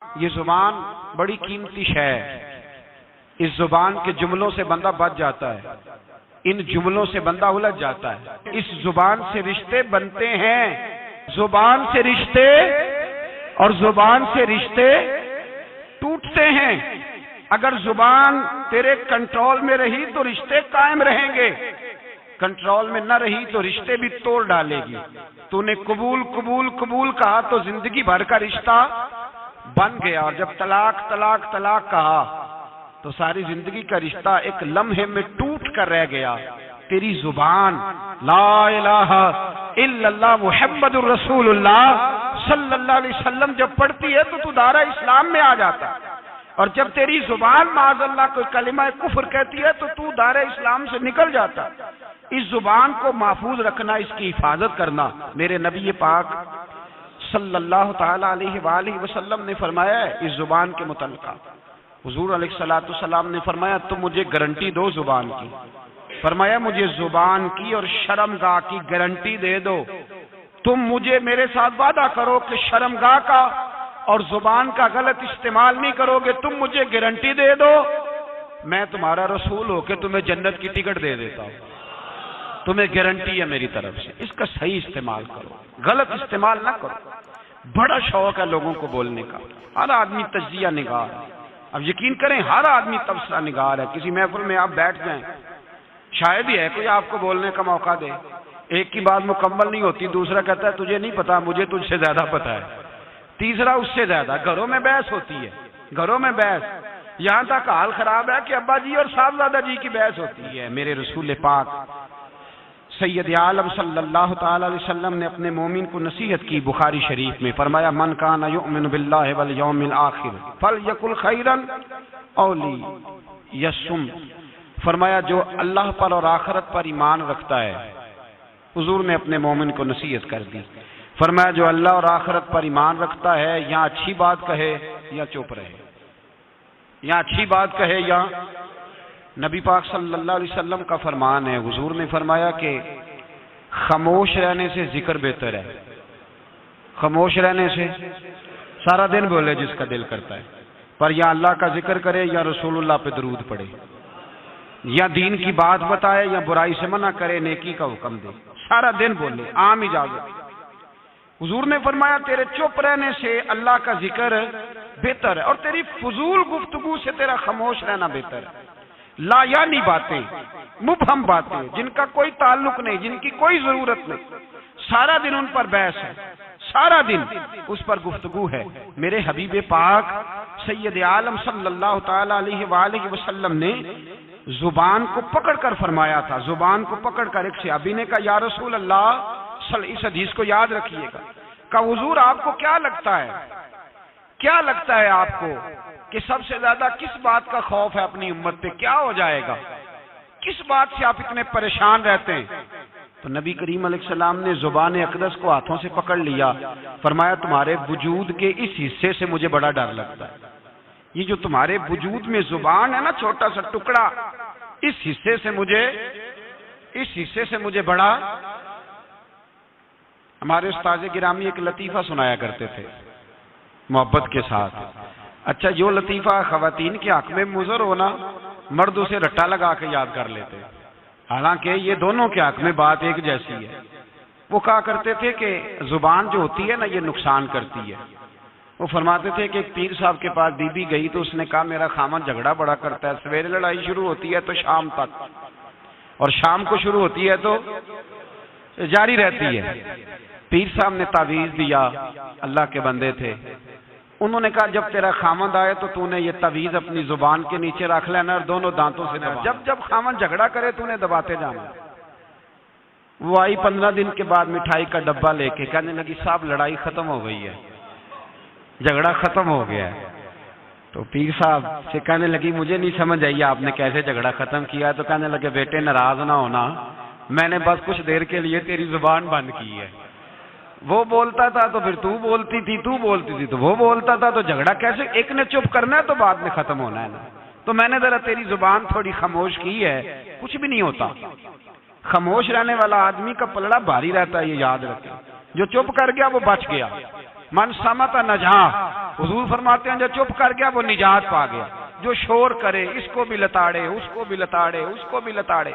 یہ زبان بڑی قیمتی شے ہے. اس زبان کے جملوں سے بندہ بچ جاتا ہے، ان جملوں سے بندہ الجھ جاتا ہے. اس زبان سے رشتے بنتے ہیں، زبان سے رشتے اور زبان سے رشتے ٹوٹتے ہیں. اگر زبان تیرے کنٹرول میں رہی تو رشتے قائم رہیں گے، کنٹرول میں نہ رہی تو رشتے بھی توڑ ڈالے گی. تو نے قبول قبول قبول کہا تو زندگی بھر کا رشتہ بن گیا، اور جب طلاق طلاق طلاق کہا تو ساری زندگی کا رشتہ ایک لمحے میں ٹوٹ کر رہ گیا. تیری زبان لا الہ الا اللہ محمد الرسول اللہ صلی اللہ علیہ وسلم جب پڑھتی ہے تو تو دائرہ اسلام میں آ جاتا ہے، اور جب تیری زبان معاذ اللہ کوئی کلمہ کفر کہتی ہے تو تو دائرہ اسلام سے نکل جاتا. اس زبان کو محفوظ رکھنا، اس کی حفاظت کرنا. میرے نبی پاک صلی اللہ تعالی علیہ وآلہ وسلم نے فرمایا ہے اس زبان کے متعلق. حضور علیہ السلام نے فرمایا تم مجھے گارنٹی دو زبان کی. فرمایا مجھے زبان کی اور شرمگاہ کی گارنٹی دے دو. تم مجھے میرے ساتھ وعدہ کرو کہ شرمگاہ کا اور زبان کا غلط استعمال نہیں کرو گے. تم مجھے گارنٹی دے دو، میں تمہارا رسول ہو کے تمہیں جنت کی ٹکٹ دے دیتا ہوں. تمہیں گارنٹی ہے میری طرف سے. اس کا صحیح استعمال کرو، غلط استعمال نہ کرو. بڑا شوق ہے لوگوں کو بولنے کا، ہر آدمی تجزیہ نگار ہے. اب یقین کریں ہر آدمی تبصرہ نگار ہے. کسی محفل میں آپ بیٹھ جائیں، شاید ہی ہے کوئی آپ کو بولنے کا موقع دے. ایک کی بات مکمل نہیں ہوتی، دوسرا کہتا ہے تجھے نہیں پتا، مجھے تجھ سے زیادہ پتا ہے. تیسرا اس سے زیادہ. گھروں میں بحث ہوتی ہے، گھروں میں بحث، یہاں تک حال خراب ہے کہ ابا جی اور صاحبزادہ جی کی بحث ہوتی ہے. میرے رسول پاک سید عالم صلی اللہ تعالی علیہ وسلم نے اپنے مومن کو نصیحت کی بخاری شریف میں. فرمایا من کان یؤمن باللہ والیوم الآخر فلیقل خیرا او لیصم. فرمایا جو اللہ پر اور آخرت پر ایمان رکھتا ہے، حضور نے اپنے مومن کو نصیحت کر دی. فرمایا جو اللہ اور آخرت پر ایمان رکھتا ہے یا اچھی بات کہے یا چپ رہے، یا اچھی بات کہے یا. نبی پاک صلی اللہ علیہ وسلم کا فرمان ہے، حضور نے فرمایا کہ خاموش رہنے سے ذکر بہتر ہے. خاموش رہنے سے سارا دن بولے جس کا دل کرتا ہے، پر یا اللہ کا ذکر کرے یا رسول اللہ پہ درود پڑھے، یا دین کی بات بتائے یا برائی سے منع کرے، نیکی کا حکم دے. سارا دن بولے، عام اجازت. حضور نے فرمایا تیرے چپ رہنے سے اللہ کا ذکر بہتر ہے، اور تیری فضول گفتگو سے تیرا خاموش رہنا بہتر ہے. لا یعنی باتیں، مبہم باتیں جن کا کوئی تعلق نہیں، جن کی کوئی ضرورت نہیں، سارا دن ان پر بحث ہے، سارا دن اس پر گفتگو ہے. میرے حبیب پاک سید عالم صلی اللہ تعالی علیہ وآلہ وسلم نے زبان کو پکڑ کر فرمایا تھا. زبان کو پکڑ کر ایک صحابی نے کہا یا رسول اللہ، اس حدیث کو یاد رکھیے گا. کہا حضور آپ کو کیا لگتا ہے، کیا لگتا ہے آپ کو کہ سب سے زیادہ کس بات کا خوف ہے اپنی امت پہ، کیا ہو جائے گا، کس بات سے آپ اتنے پریشان رہتے ہیں؟ تو نبی کریم علیہ السلام نے زبان اقدس کو ہاتھوں سے پکڑ لیا. فرمایا تمہارے وجود کے اس حصے سے مجھے بڑا ڈر لگتا ہے. یہ جو تمہارے وجود میں زبان ہے نا، چھوٹا سا ٹکڑا، اس حصے سے مجھے بڑا. ہمارے استاد گرامی ایک لطیفہ سنایا کرتے تھے محبت کے ساتھ. اچھا جو لطیفہ خواتین کے حق میں مضر ہونا، مرد اسے رٹا لگا کے یاد کر لیتے، حالانکہ یہ دونوں کے حق میں بات ایک جیسی ہے. وہ کہا کرتے تھے کہ زبان جو ہوتی ہے نا یہ نقصان کرتی ہے. وہ فرماتے تھے کہ ایک پیر صاحب کے پاس بی بی گئی تو اس نے کہا میرا خامن جھگڑا بڑا کرتا ہے، سویرے لڑائی شروع ہوتی ہے تو شام تک، اور شام کو شروع ہوتی ہے تو جاری رہتی ہے. پیر صاحب نے تعویذ دیا، اللہ کے بندے تھے. انہوں نے کہا جب تیرا خامند آئے تو نے یہ تعویذ اپنی زبان کے نیچے رکھ لینا اور دونوں دانتوں سے دبا، جب خامند جھگڑا کرے تو نے دباتے جانا. وہ آئی 15 دن کے بعد مٹھائی کا ڈبہ لے کے، کہنے لگی صاحب لڑائی ختم ہو گئی ہے، جھگڑا ختم ہو گیا ہے. تو پیر صاحب سے کہنے لگی مجھے نہیں سمجھ آئی آپ نے کیسے جھگڑا ختم کیا. تو کہنے لگے بیٹے ناراض نہ ہونا، میں نے بس کچھ دیر کے لیے تیری زبان بند کی ہے. وہ بولتا تھا تو پھر تو بولتی تھی، تو بولتی تھی تو وہ بولتا تھا، تو جھگڑا کیسے، ایک نے چپ کرنا ہے تو بعد میں ختم ہونا ہے نا. تو میں نے ذرا تیری زبان تھوڑی خاموش کی ہے. کچھ بھی نہیں ہوتا. خاموش رہنے والا آدمی کا پلڑا بھاری رہتا ہے، یہ یاد رکھیں. جو چپ کر گیا وہ بچ گیا. من سمت نجا، حضور فرماتے ہیں جو چپ کر گیا وہ نجات پا گیا، جو شور کرے اس کو بھی لتاڑے اس کو بھی لتاڑے اس کو بھی لتاڑے۔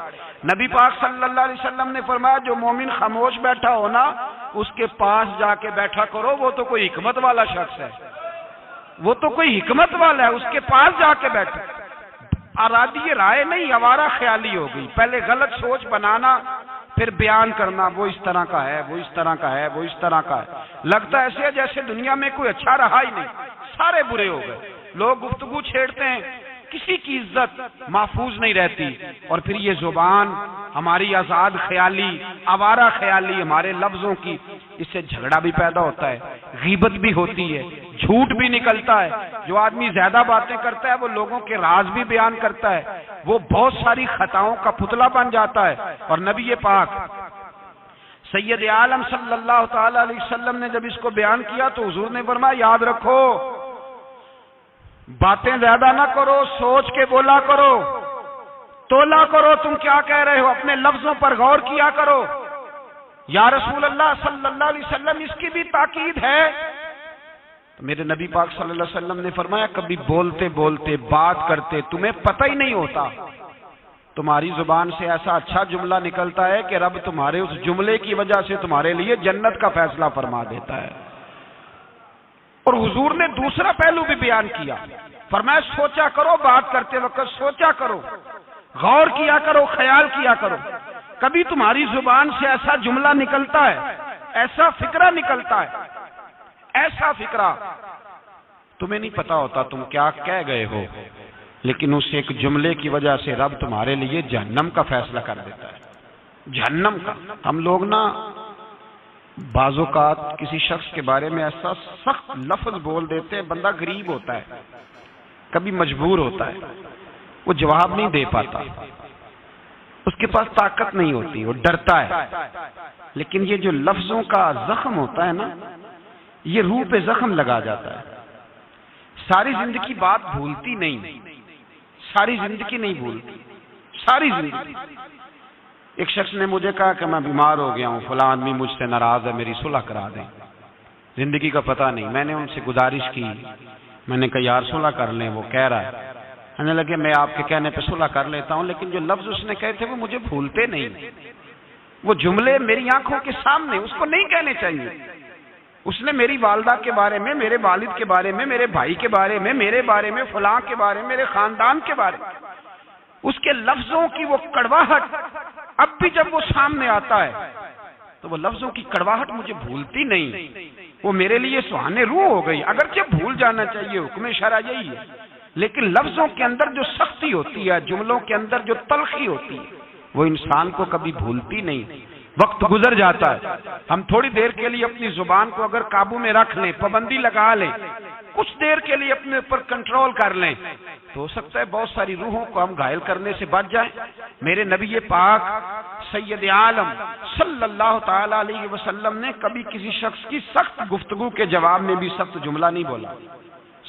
نبی پاک صلی اللہ علیہ وسلم نے فرمایا جو مومن خاموش بیٹھا ہو نا اس کے پاس جا کے بیٹھا کرو، وہ تو کوئی حکمت والا شخص ہے، وہ تو کوئی حکمت والا ہے، اس کے پاس جا کے بیٹھو۔ ارادی رائے نہیں، آوارہ خیالی ہو گئی، پہلے غلط سوچ بنانا پھر بیان کرنا، وہ اس طرح کا ہے وہ اس طرح کا ہے وہ اس طرح کا ہے، لگتا ایسے ہے جیسے دنیا میں کوئی اچھا رہا ہی نہیں، سارے برے ہو گئے۔ لوگ گفتگو چھیڑتے ہیں، کسی کی عزت محفوظ نہیں رہتی، اور پھر یہ زبان ہماری آزاد خیالی آوارہ خیالی ہمارے لفظوں کی، اس سے جھگڑا بھی پیدا ہوتا ہے، غیبت بھی ہوتی ہے، جھوٹ بھی نکلتا ہے، جو آدمی زیادہ باتیں کرتا ہے وہ لوگوں کے راز بھی بیان کرتا ہے، وہ بہت ساری خطاؤں کا پتلا بن جاتا ہے۔ اور نبی پاک سید عالم صلی اللہ تعالی علیہ وسلم نے جب اس کو بیان کیا تو حضور نے فرمایا یاد رکھو باتیں زیادہ نہ کرو، سوچ کے بولا کرو، تولا کرو تم کیا کہہ رہے ہو، اپنے لفظوں پر غور کیا کرو۔ یا رسول اللہ صلی اللہ علیہ وسلم اس کی بھی تاکید ہے؟ تو میرے نبی پاک صلی اللہ علیہ وسلم نے فرمایا کبھی بولتے بولتے بات کرتے تمہیں پتہ ہی نہیں ہوتا، تمہاری زبان سے ایسا اچھا جملہ نکلتا ہے کہ رب تمہارے اس جملے کی وجہ سے تمہارے لیے جنت کا فیصلہ فرما دیتا ہے۔ اور حضور نے دوسرا پہلو بھی بیان کیا، فرمایا سوچا کرو، بات کرتے وقت سوچا کرو، غور کیا کرو، خیال کیا کرو، کبھی تمہاری زبان سے ایسا جملہ نکلتا ہے، ایسا فکرہ نکلتا ہے، ایسا فکرہ تمہیں نہیں پتا ہوتا تم کیا کہہ گئے ہو، لیکن اس ایک جملے کی وجہ سے رب تمہارے لیے جہنم کا فیصلہ کر دیتا ہے، جہنم کا۔ ہم لوگ نا بعض اوقات کسی شخص کے بارے میں ایسا سخت لفظ بول دیتے ہیں، بندہ غریب ہوتا ہے، کبھی مجبور ہوتا ہے، وہ جواب نہیں دے پاتا، اس کے پاس طاقت نہیں ہوتی، وہ ڈرتا ہے، لیکن یہ جو لفظوں کا زخم ہوتا ہے نا، یہ روح پہ زخم لگا جاتا ہے۔ ساری زندگی بات بھولتی نہیں، ساری زندگی نہیں بھولتی، ساری زندگی۔ ایک شخص نے مجھے کہا کہ میں بیمار ہو گیا ہوں، فلاں آدمی مجھ سے ناراض ہے، میری صلح کرا دیں، زندگی کا پتہ نہیں۔ میں نے ان سے گزارش کی، میں نے کہا یار صلح کر لیں، وہ کہہ رہا ہے، کہنے لگے میں آپ کے کہنے پہ صلح کر لیتا ہوں، لیکن جو لفظ اس نے کہے تھے وہ مجھے بھولتے نہیں، وہ جملے میری آنکھوں کے سامنے، اس کو نہیں کہنے چاہیے۔ اس نے میری والدہ کے بارے میں، میرے والد کے بارے میں، میرے بھائی کے بارے میں، میرے بارے میں، فلاں کے بارے میں، میرے خاندان کے بارے میں، اس کے لفظوں کی وہ کڑواہٹ اب بھی جب وہ سامنے آتا ہے تو وہ لفظوں کی کڑواہٹ مجھے بھولتی نہیں، وہ میرے لیے سہانے روح ہو گئی۔ اگرچہ بھول جانا چاہیے، حکم شرع یہی ہے، لیکن لفظوں کے اندر جو سختی ہوتی ہے، جملوں کے اندر جو تلخی ہوتی ہے، وہ انسان کو کبھی بھولتی نہیں۔ وقت گزر جاتا ہے، ہم تھوڑی دیر کے لیے اپنی زبان کو اگر قابو میں رکھ لیں، پابندی لگا لیں، کچھ دیر کے لیے اپنے اوپر کنٹرول کر لیں، تو ہو سکتا ہے بہت ساری روحوں کو ہم گھائل کرنے سے بچ جائیں۔ میرے نبی پاک سید عالم صلی اللہ تعالی علیہ وسلم نے کبھی کسی شخص کی سخت گفتگو کے جواب میں بھی سخت جملہ نہیں بولا،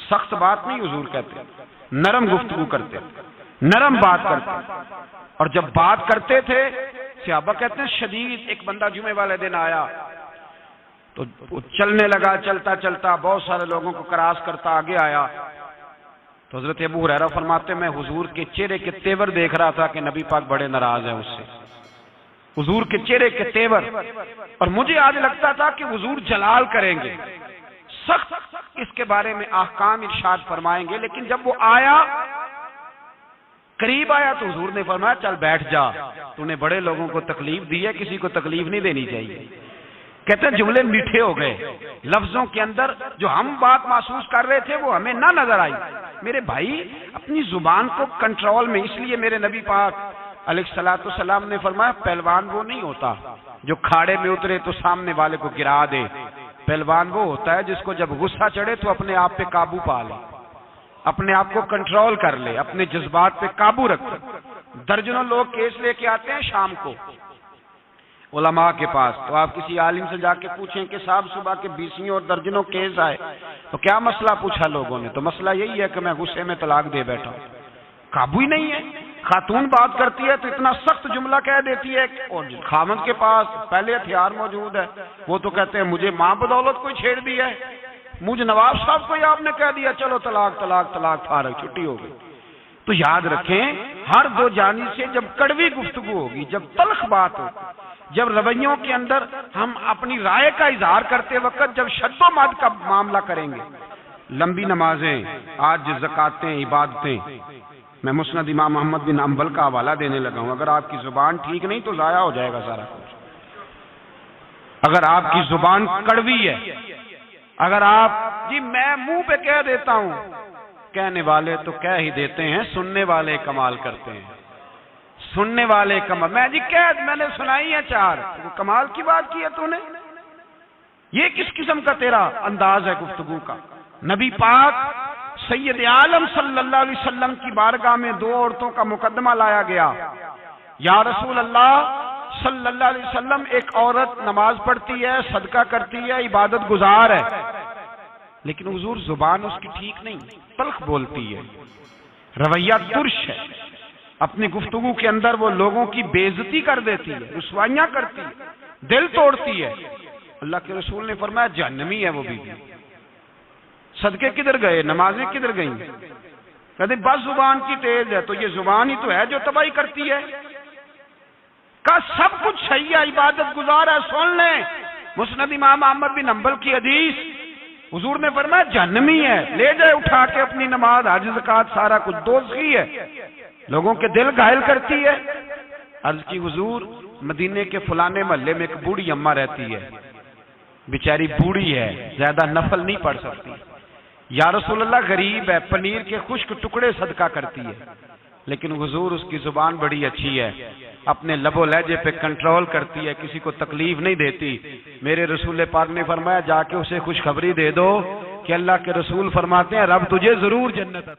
سخت بات نہیں حضور کہتے، نرم گفتگو کرتے، نرم بات کرتے، اور جب بات کرتے تھے صحابہ کہتے ہیں شدید۔ ایک بندہ جمعے والے دن آیا تو وہ چلنے لگا، چلتا چلتا بہت سارے لوگوں کو کراس کرتا آگے آیا، تو حضرت ابو ہریرہ فرماتے میں حضور کے چہرے کے تیور دیکھ رہا تھا کہ نبی پاک بڑے ناراض ہیں اس سے، حضور کے چہرے کے تیور، اور مجھے آج لگتا تھا کہ حضور جلال کریں گے، سخت اس کے بارے میں احکام ارشاد فرمائیں گے، لیکن جب وہ آیا، قریب آیا، تو حضور نے فرمایا چل بیٹھ جا، تو نے بڑے لوگوں کو تکلیف دی ہے، کسی کو تکلیف نہیں دینی چاہیے۔ کہتے ہیں جملے میٹھے ہو گئے، لفظوں کے اندر جو ہم بات محسوس کر رہے تھے وہ ہمیں نہ نظر آئی۔ میرے بھائی اپنی زبان کو کنٹرول میں، اس لیے میرے نبی پاک علیہ الصلوۃ والسلام نے فرمایا پہلوان وہ نہیں ہوتا جو کھاڑے میں اترے تو سامنے والے کو گرا دے، پہلوان وہ ہوتا ہے جس کو جب غصہ چڑھے تو اپنے آپ پہ قابو پا لے، اپنے آپ کو کنٹرول کر لے، اپنے جذبات پہ قابو رکھے۔ درجنوں لوگ کیس لے کے آتے ہیں شام کو علماء کے پاس، تو آپ کسی عالم سے جا کے پوچھیں کہ صاحب صبح کے 20 اور درجنوں کیس آئے، تو کیا مسئلہ پوچھا لوگوں نے؟ تو مسئلہ یہی ہے کہ میں غصے میں طلاق دے بیٹھا ہوں، قابو ہی نہیں ہے، خاتون بات کرتی ہے تو اتنا سخت جملہ کہہ دیتی ہے، اور خاوند کے پاس پہلے ہتھیار موجود ہے، وہ تو کہتے ہیں مجھے ماں بدولت کوئی چھیڑ دیا ہے، مجھے نواب صاحب کو ہی آپ نے کہہ دیا چلو طلاق طلاق طلاق فارغ چھٹی ہو گئی۔ تو یاد رکھیں ہر دو جانب سے جب کڑوی گفتگو ہوگی، جب تلخ بات ہوگی، جب رویوں کے اندر ہم اپنی رائے کا اظہار کرتے وقت جب شد و مد کا معاملہ کریں گے، لمبی نمازیں، آج زکاتیں، عبادتیں، میں مسند امام محمد بن حنبل کا حوالہ دینے لگا ہوں، اگر آپ کی زبان ٹھیک نہیں تو ضائع ہو جائے گا سارا کچھ۔ اگر آپ کی زبان کڑوی ہے، اگر آپ جی میں منہ پہ کہہ دیتا ہوں، کہنے والے تو کہہ ہی دیتے ہیں، سننے والے کمال کرتے ہیں، سننے والے کمال، میں نے سنائی ہے چار، کمال کی بات کی ہے تو نے، یہ کس قسم کا تیرا انداز ہے گفتگو کا؟ نبی پاک سید عالم صلی اللہ علیہ وسلم کی بارگاہ میں دو عورتوں کا مقدمہ لایا گیا، یا رسول اللہ صلی اللہ علیہ وسلم، ایک عورت نماز پڑھتی ہے، صدقہ کرتی ہے، عبادت گزار ہے، لیکن حضور زبان اس کی ٹھیک نہیں، تلخ بولتی ہے، رویہ ترش ہے، اپنی گفتگو کے اندر وہ لوگوں کی بے عزتی کر دیتی ہے، رسوائیاں کرتی ہے، دل توڑتی ہے۔ اللہ کے رسول نے فرمایا جہنمی ہے وہ بیوی۔ صدقے کدھر گئے، نمازیں کدھر گئیں؟ کہتے بس زبان کی تیز ہے، تو یہ زبان ہی تو ہے جو تباہی کرتی ہے۔ کا سب کچھ صحیح ہے، عبادت گزار ہے، سن لیں مسند امام احمد بن حنبل کی حدیث، حضور نے فرمایا جہنمی ہے، لے جائے اٹھا کے اپنی نماز، حج زکات سارا کچھ دوزخی ہے، لوگوں کے دل گھائل کرتی ہے۔ عرض کی حضور مدینے کے فلانے محلے میں ایک بوڑھی اماں رہتی ہے، بیچاری بوڑھی ہے، زیادہ نفل نہیں پڑھ سکتی، یا رسول اللہ غریب ہے، پنیر کے خشک ٹکڑے صدقہ کرتی ہے، لیکن حضور اس کی زبان بڑی اچھی ہے، اپنے لب و لہجے پہ کنٹرول کرتی ہے، کسی کو تکلیف نہیں دیتی۔ میرے رسول پاک نے فرمایا جا کے اسے خوشخبری دے دو کہ اللہ کے رسول فرماتے ہیں رب تجھے ضرور جنت